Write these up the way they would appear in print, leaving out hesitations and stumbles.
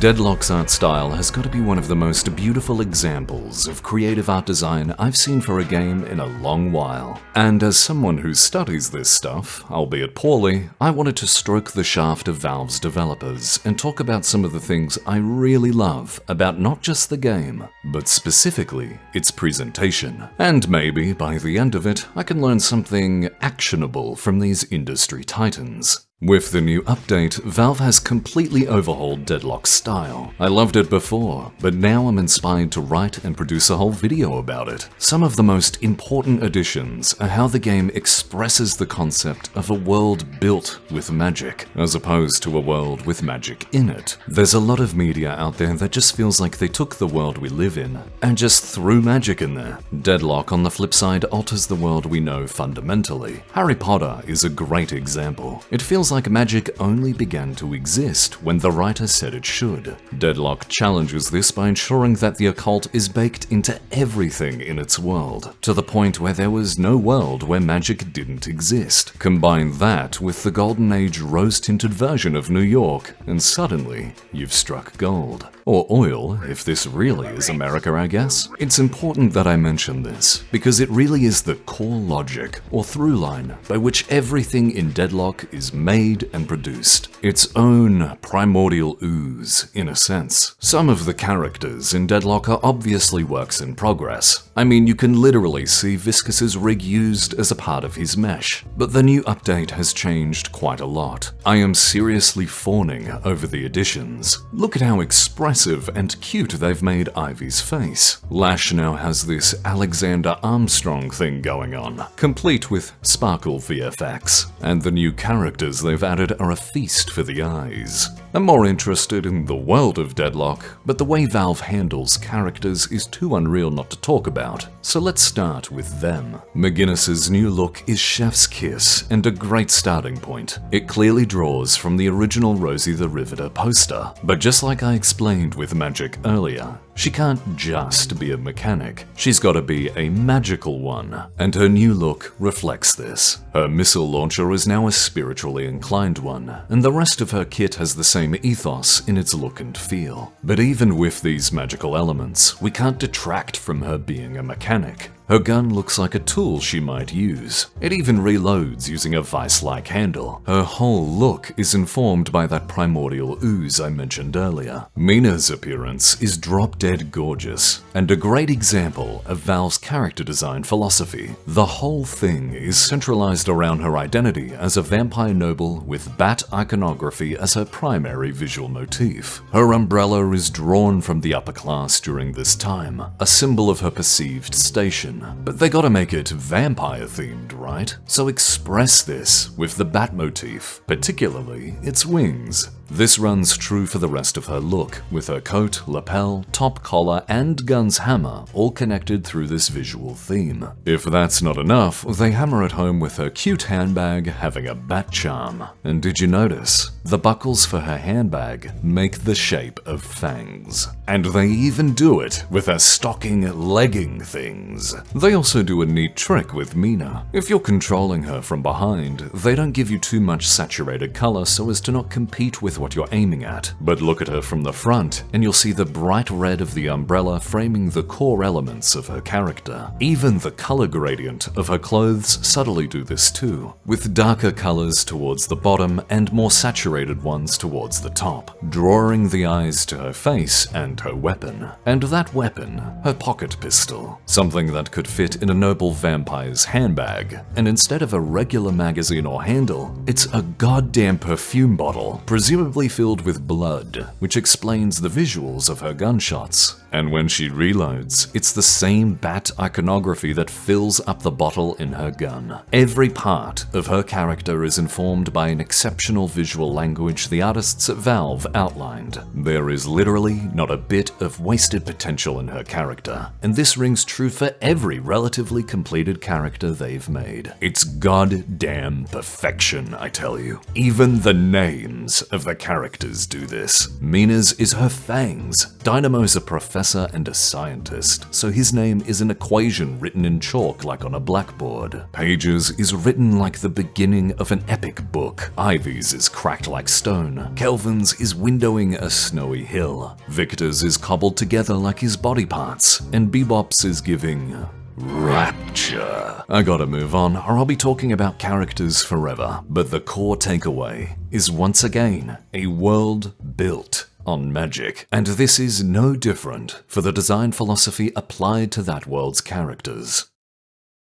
Deadlock's art style has got to be one of the most beautiful examples of creative art design I've seen for a game in a long while. And as someone who studies this stuff, albeit poorly, I wanted to stroke the shaft of Valve's developers and talk about some of the things I really love about not just the game, but specifically its presentation. And maybe by the end of it, I can learn something actionable from these industry titans. With the new update, Valve has completely overhauled Deadlock's style. I loved it before, but now I'm inspired to write and produce a whole video about it. Some of the most important additions are how the game expresses the concept of a world built with magic, as opposed to a world with magic in it. There's a lot of media out there that just feels like they took the world we live in and just threw magic in there. Deadlock, on the flip side, alters the world we know fundamentally. Harry Potter is a great example. It feels like magic only began to exist when the writer said it should. Deadlock challenges this by ensuring that the occult is baked into everything in its world, to the point where there was no world where magic didn't exist. Combine that with the Golden Age rose-tinted version of New York, and suddenly you've struck gold. Or oil, if this really is America, I guess. It's important that I mention this, because it really is the core logic, or through line, by which everything in Deadlock is made and produced. Its own primordial ooze, in a sense. Some of the characters in Deadlock are obviously works in progress. I mean, you can literally see Viscus's rig used as a part of his mesh, but the new update has changed quite a lot. I am seriously fawning over the additions. Look at how expressive and cute they've made Ivy's face. Lash now has this Alexander Armstrong thing going on, complete with sparkle VFX, and the new characters they've added are a feast for the eyes. I'm more interested in the world of Deadlock, but the way Valve handles characters is too unreal not to talk about, so let's start with them. McGinnis's new look is chef's kiss and a great starting point. It clearly draws from the original Rosie the Riveter poster, but just like I explained with magic earlier, she can't just be a mechanic. She's gotta be a magical one, and her new look reflects this. Her missile launcher is now a spiritually inclined one, and the rest of her kit has the same ethos in its look and feel. But even with these magical elements, we can't detract from her being a mechanic. Her gun looks like a tool she might use. It even reloads using a vice-like handle. Her whole look is informed by that primordial ooze I mentioned earlier. Mina's appearance is drop-dead gorgeous, and a great example of Valve's character design philosophy. The whole thing is centralized around her identity as a vampire noble with bat iconography as her primary visual motif. Her umbrella is drawn from the upper class during this time, a symbol of her perceived station. But they gotta make it vampire-themed, right? So express this with the bat motif, particularly its wings. This runs true for the rest of her look, with her coat, lapel, top collar, and gun's hammer all connected through this visual theme. If that's not enough, they hammer it home with her cute handbag having a bat charm. And did you notice? The buckles for her handbag make the shape of fangs. And they even do it with her stocking legging things. They also do a neat trick with Mina. If you're controlling her from behind, they don't give you too much saturated color so as to not compete with what you're aiming at. But look at her from the front, and you'll see the bright red of the umbrella framing the core elements of her character. Even the color gradient of her clothes subtly do this too, with darker colors towards the bottom and more saturated ones towards the top, drawing the eyes to her face and her weapon. And that weapon, her pocket pistol, something that could fit in a noble vampire's handbag, and instead of a regular magazine or handle, it's a goddamn perfume bottle, presumably filled with blood, which explains the visuals of her gunshots. And when she reloads, it's the same bat iconography that fills up the bottle in her gun. Every part of her character is informed by an exceptional visual language the artists at Valve outlined. There is literally not a bit of wasted potential in her character, and this rings true for every relatively completed character they've made. It's goddamn perfection, I tell you. Even the names of the characters do this. Mina's is her fangs, Dynamo's a professor professor and a scientist, so his name is an equation written in chalk like on a blackboard. Page's is written like the beginning of an epic book. Ivy's is cracked like stone. Kelvin's is windowing a snowy hill. Victor's is cobbled together like his body parts. And Bebop's is giving rapture. I gotta move on, or I'll be talking about characters forever. But the core takeaway is once again a world built on magic. And this is no different for the design philosophy applied to that world's characters.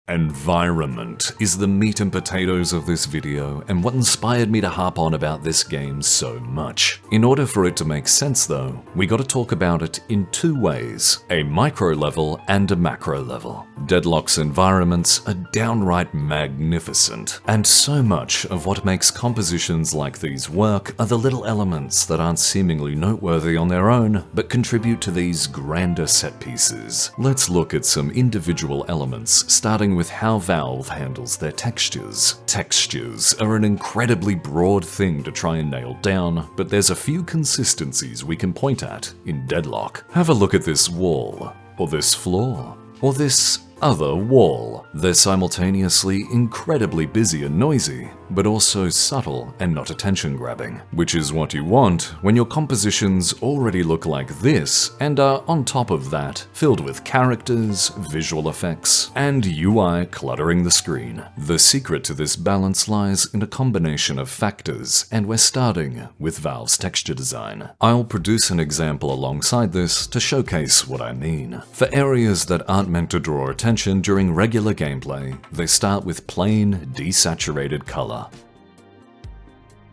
Environment is the meat and potatoes of this video and what inspired me to harp on about this game so much. In order for it to make sense though, we gotta talk about it in two ways, a micro level and a macro level. Deadlock's environments are downright magnificent, and so much of what makes compositions like these work are the little elements that aren't seemingly noteworthy on their own, but contribute to these grander set pieces. Let's look at some individual elements, starting with how Valve handles their textures. Textures are an incredibly broad thing to try and nail down, but there's a few consistencies we can point at in Deadlock. Have a look at this wall, or this floor, or this other wall. They're simultaneously incredibly busy and noisy, but also subtle and not attention-grabbing, which is what you want when your compositions already look like this and are on top of that, filled with characters, visual effects, and UI cluttering the screen. The secret to this balance lies in a combination of factors, and we're starting with Valve's texture design. I'll produce an example alongside this to showcase what I mean. For areas that aren't meant to draw attention during regular gameplay, they start with plain, desaturated color.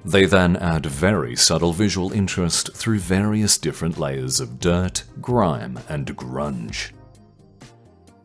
They then add very subtle visual interest through various different layers of dirt, grime, and grunge,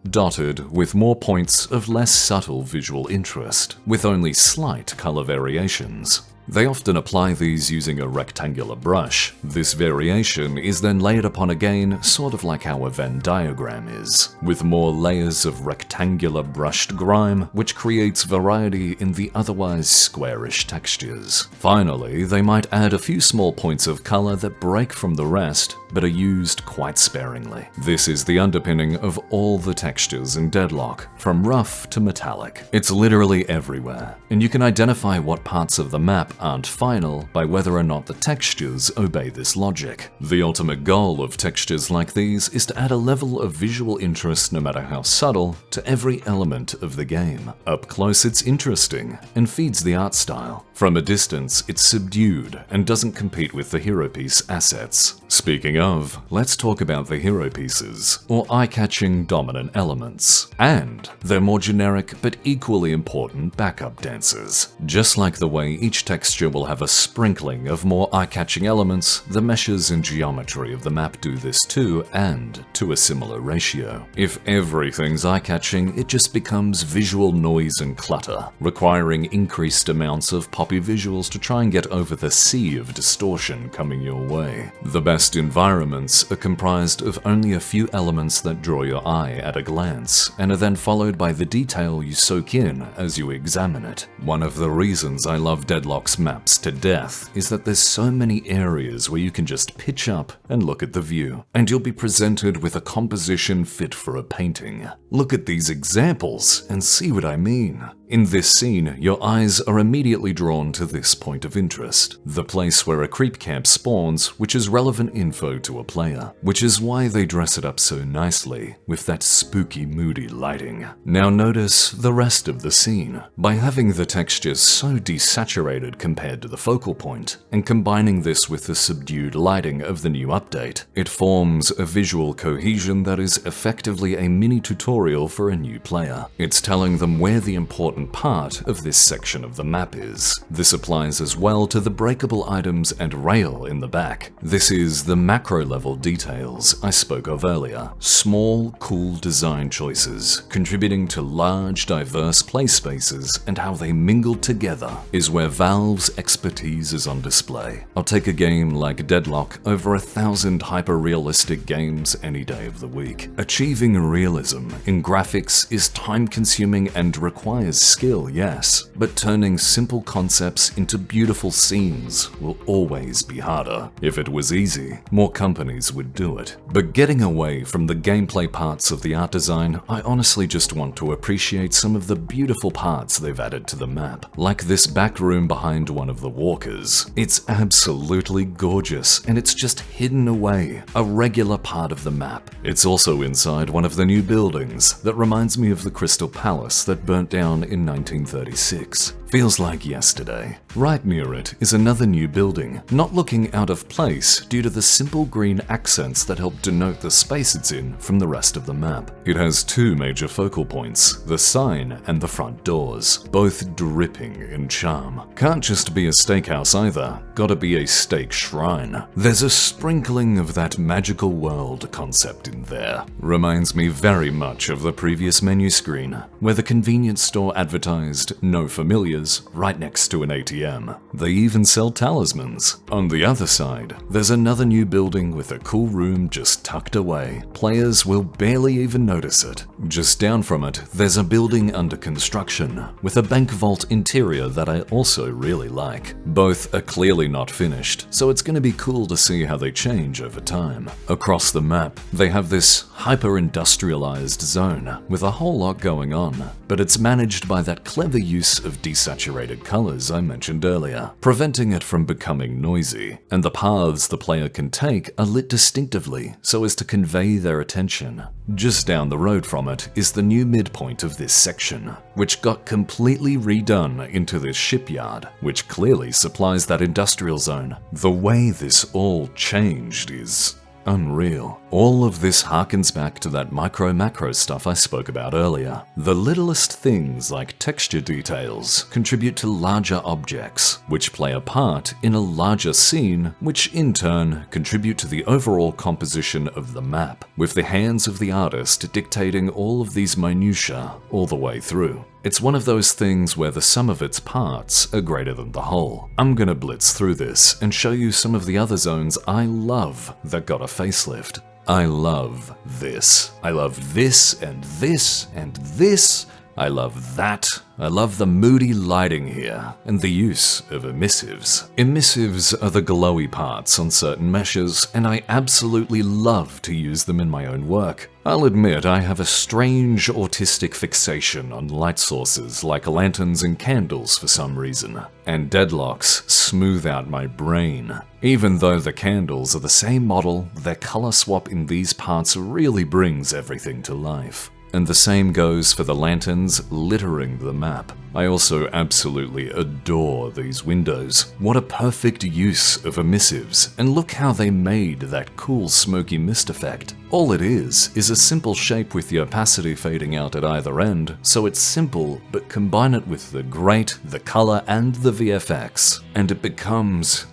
dotted with more points of less subtle visual interest, with only slight color variations. They often apply these using a rectangular brush. This variation is then layered upon again, sort of like how a Venn diagram is, with more layers of rectangular brushed grime, which creates variety in the otherwise squarish textures. Finally, they might add a few small points of color that break from the rest, but are used quite sparingly. This is the underpinning of all the textures in Deadlock, from rough to metallic. It's literally everywhere, and you can identify what parts of the map aren't final by whether or not the textures obey this logic. The ultimate goal of textures like these is to add a level of visual interest, no matter how subtle, to every element of the game. Up close it's interesting and feeds the art style. From a distance it's subdued and doesn't compete with the hero piece assets. Speaking of, let's talk about the hero pieces, or eye-catching dominant elements, and their more generic but equally important backup dancers. Just like the way each texture will have a sprinkling of more eye-catching elements, the meshes and geometry of the map do this too, and to a similar ratio. If everything's eye-catching, it just becomes visual noise and clutter, requiring increased amounts of poppy visuals to try and get over the sea of distortion coming your way. The best environments are comprised of only a few elements that draw your eye at a glance, and are then followed by the detail you soak in as you examine it. One of the reasons I love Deadlock's maps to death is that there's so many areas where you can just pitch up and look at the view, and you'll be presented with a composition fit for a painting. Look at these examples and see what I mean. In this scene, your eyes are immediately drawn to this point of interest, the place where a creep camp spawns, which is relevant info to a player, which is why they dress it up so nicely, with that spooky, moody lighting. Now notice the rest of the scene. By having the textures so desaturated compared to the focal point, and combining this with the subdued lighting of the new update, it forms a visual cohesion that is effectively a mini tutorial for a new player. It's telling them where the important part of this section of the map is. This applies as well to the breakable items and rail in the back. This is the macro level details I spoke of earlier. Small, cool design choices contributing to large, diverse play spaces, and how they mingle together is where Valve's expertise is on display. I'll take a game like Deadlock over 1,000 hyper-realistic games any day of the week. Achieving realism in graphics is time-consuming and requires skill, yes, but turning simple concepts into beautiful scenes will always be harder. If it was easy, more companies would do it. But getting away from the gameplay parts of the art design, I honestly just want to appreciate some of the beautiful parts they've added to the map, like this back room behind one of the walkers. It's absolutely gorgeous, and it's just hidden away, a regular part of the map. It's also inside one of the new buildings that reminds me of the Crystal Palace that burnt down in 1936. Feels like yesterday. Right near it is another new building, not looking out of place due to the simple green accents that help denote the space it's in from the rest of the map. It has two major focal points, the sign and the front doors, both dripping in charm. Can't just be a steakhouse either, gotta be a steak shrine. There's a sprinkling of that magical world concept in there. Reminds me very much of the previous menu screen, where the convenience store advertised "No familiars" right next to an ATM. They even sell talismans. On the other side, there's another new building with a cool room just tucked away. Players will barely even notice it. Just down from it, there's a building under construction, with a bank vault interior that I also really like. Both are clearly not finished, so it's gonna be cool to see how they change over time. Across the map, they have this hyper-industrialized zone with a whole lot going on, but it's managed by that clever use of desaturated colors I mentioned earlier, preventing it from becoming noisy, and the paths the player can take are lit distinctively so as to convey their attention. Just down the road from it is the new midpoint of this section, which got completely redone into this shipyard, which clearly supplies that industrial zone. The way this all changed is unreal. All of this harkens back to that micro-macro stuff I spoke about earlier. The littlest things like texture details contribute to larger objects, which play a part in a larger scene, which in turn contribute to the overall composition of the map, with the hands of the artist dictating all of these minutiae all the way through. It's one of those things where the sum of its parts are greater than the whole. I'm gonna blitz through this and show you some of the other zones I love that got a facelift. I love this. I love this and this and this. I love that. I love the moody lighting here, and the use of emissives. Emissives are the glowy parts on certain meshes, and I absolutely love to use them in my own work. I'll admit I have a strange autistic fixation on light sources like lanterns and candles for some reason, and Deadlocks smooth out my brain. Even though the candles are the same model, their color swap in these parts really brings everything to life. And the same goes for the lanterns littering the map. I also absolutely adore these windows. What a perfect use of emissives, and look how they made that cool smoky mist effect. All it is a simple shape with the opacity fading out at either end, so it's simple, but combine it with the grate, the color, and the VFX, and it becomes,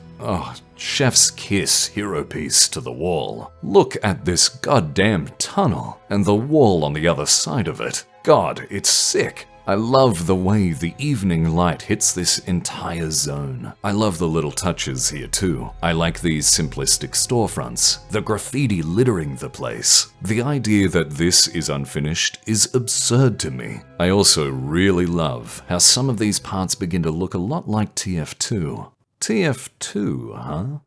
chef's kiss hero piece to the wall. Look at this goddamn tunnel, and the wall on the other side of it. God, it's sick. I love the way the evening light hits this entire zone. I love the little touches here too. I like these simplistic storefronts, the graffiti littering the place. The idea that this is unfinished is absurd to me. I also really love how some of these parts begin to look a lot like TF2. TF2, huh?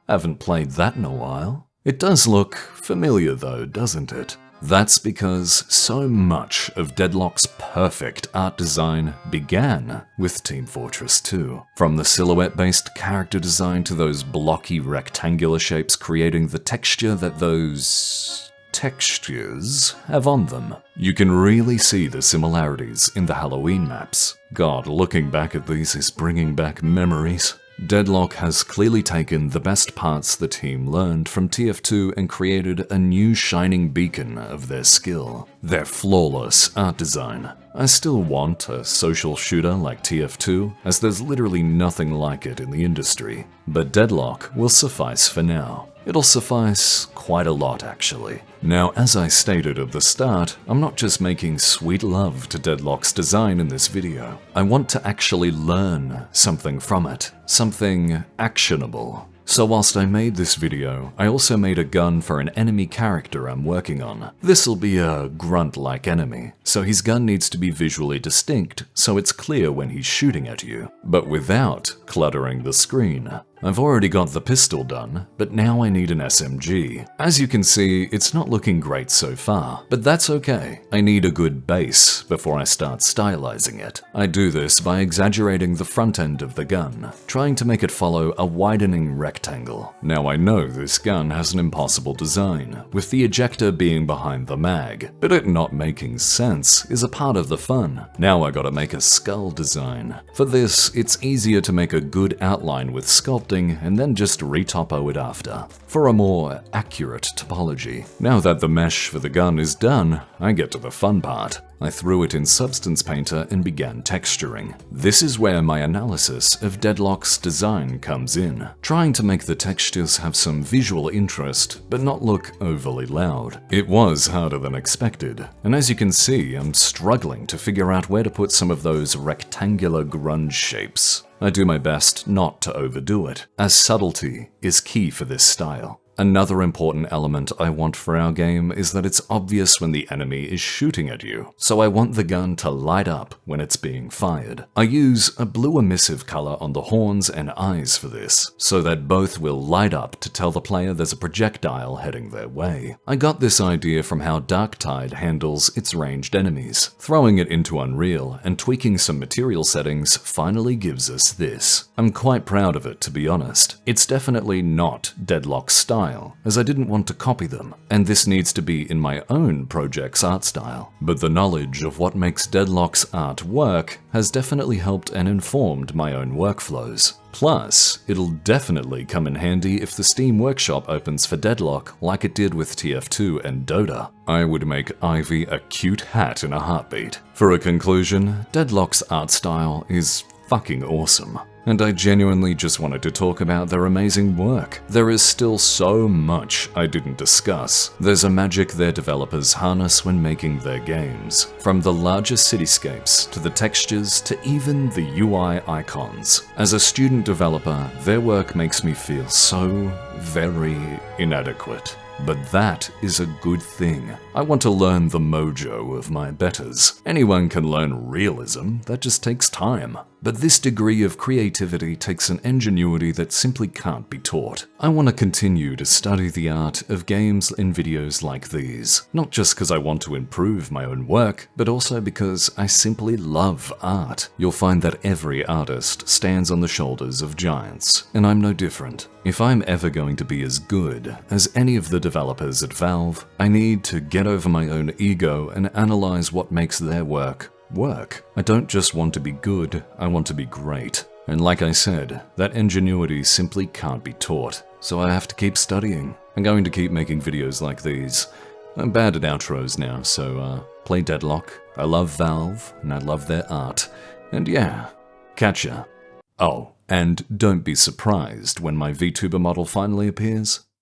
Haven't played that in a while. It does look familiar though, doesn't it? That's because so much of Deadlock's perfect art design began with Team Fortress 2. From the silhouette-based character design to those blocky rectangular shapes creating the texture that those textures have on them. You can really see the similarities in the Halloween maps. God, looking back at these is bringing back memories. Deadlock has clearly taken the best parts the team learned from TF2 and created a new shining beacon of their skill. Their flawless art design. I still want a social shooter like TF2, as there's literally nothing like it in the industry, but Deadlock will suffice for now. It'll suffice quite a lot, actually. Now, as I stated at the start, I'm not just making sweet love to Deadlock's design in this video. I want to actually learn something from it. Something actionable. So whilst I made this video, I also made a gun for an enemy character I'm working on. This'll be a grunt-like enemy, so his gun needs to be visually distinct so it's clear when he's shooting at you, but without cluttering the screen. I've already got the pistol done, but now I need an SMG. As you can see, it's not looking great so far, but that's okay. I need a good base before I start stylizing it. I do this by exaggerating the front end of the gun, trying to make it follow a widening rectangle. Now I know this gun has an impossible design, with the ejector being behind the mag, but it not making sense is a part of the fun. Now I gotta make a skull design. For this, it's easier to make a good outline with sculpting and then just retopo it after, for a more accurate topology. Now that the mesh for the gun is done, I get to the fun part. I threw it in Substance Painter and began texturing. This is where my analysis of Deadlock's design comes in, trying to make the textures have some visual interest but not look overly loud. It was harder than expected, and as you can see, I'm struggling to figure out where to put some of those rectangular grunge shapes. I do my best not to overdo it, as subtlety is key for this style. Another important element I want for our game is that it's obvious when the enemy is shooting at you, so I want the gun to light up when it's being fired. I use a blue emissive color on the horns and eyes for this, so that both will light up to tell the player there's a projectile heading their way. I got this idea from how Darktide handles its ranged enemies. Throwing it into Unreal and tweaking some material settings finally gives us this. I'm quite proud of it, to be honest. It's definitely not Deadlock's style, as I didn't want to copy them, and this needs to be in my own project's art style. But the knowledge of what makes Deadlock's art work has definitely helped and informed my own workflows. Plus, it'll definitely come in handy if the Steam Workshop opens for Deadlock like it did with TF2 and Dota. I would make Ivy a cute hat in a heartbeat. For a conclusion, Deadlock's art style is fucking awesome. And I genuinely just wanted to talk about their amazing work. There is still so much I didn't discuss. There's a magic their developers harness when making their games. From the larger cityscapes, to the textures, to even the UI icons. As a student developer, their work makes me feel so very inadequate. But that is a good thing. I want to learn the mojo of my betters. Anyone can learn realism, that just takes time. But this degree of creativity takes an ingenuity that simply can't be taught. I want to continue to study the art of games and videos like these, not just because I want to improve my own work, but also because I simply love art. You'll find that every artist stands on the shoulders of giants, and I'm no different. If I'm ever going to be as good as any of the developers at Valve, I need to get over my own ego and analyze what makes their work. I don't just want to be good, I want to be great. And like I said, that ingenuity simply can't be taught, so I have to keep studying. I'm going to keep making videos like these. I'm bad at outros now, so play Deadlock. I love Valve, and I love their art. And yeah, catch ya. Oh, and don't be surprised when my VTuber model finally appears.